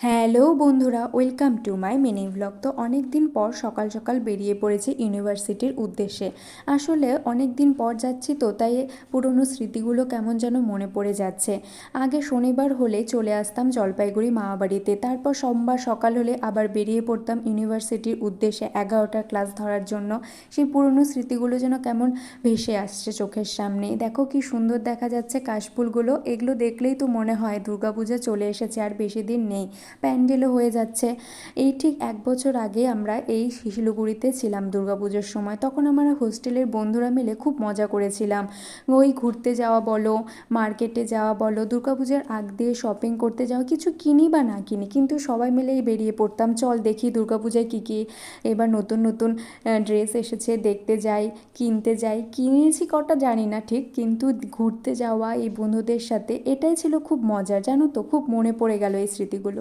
Hello বন্ধুরা, welcome to my mini blog. তো অনেক দিন পর সকাল সকাল বেরিয়ে পড়েছি ইউনিভার্সিটির উদ্দেশ্যে। আসলে অনেক দিন পর যাচ্ছি, তো তাই পুরনো স্মৃতিগুলো কেমন যেন মনে পড়ে যাচ্ছে। আগে শনিবার হলে চলে আসতাম জলপাইগুড়ি মামাবাড়িতে, তারপর সোমবার সকাল হলে আবার বেরিয়ে পড়তাম ইউনিভার্সিটির উদ্দেশ্যে 11টার ক্লাস ধরার জন্য। সেই পুরনো স্মৃতিগুলো যেন কেমন ভেসে আসছে চোখের সামনে। দেখো কি সুন্দর দেখা যাচ্ছে কাশফুলগুলো, এগুলো দেখলেই তো মনে হয় দুর্গাপূজা চলে এসেছে, আর বেশি দিন নেই, প্যান্ডেলও হয়ে যাচ্ছে। এই ঠিক 1 বছর আগে আমরা এই শিলিগুড়িতে ছিলাম দুর্গাপুজোর সময়। তখন আমরা হোস্টেলের বন্ধুরা মিলে খুব মজা করেছিলাম। ওই ঘুরতে যাওয়া বলো, মার্কেটে যাওয়া বলো, দুর্গাপূজার আগ দিয়ে শপিং করতে যাওয়া, কিছু কিনি বা না কিনি, কিন্তু সবাই মিলেই বেরিয়ে পড়তাম, চল দেখি দুর্গাপূজায় কী কী এবার নতুন নতুন ড্রেস এসেছে, দেখতে যাই, কিনতে যাই। কিনেছি কটা জানি না ঠিক, কিন্তু ঘুরতে যাওয়া এই বন্ধুদের সাথে এটাই ছিল খুব মজার, জানো তো। খুব মনে পড়ে গেল এই স্মৃতিগুলো।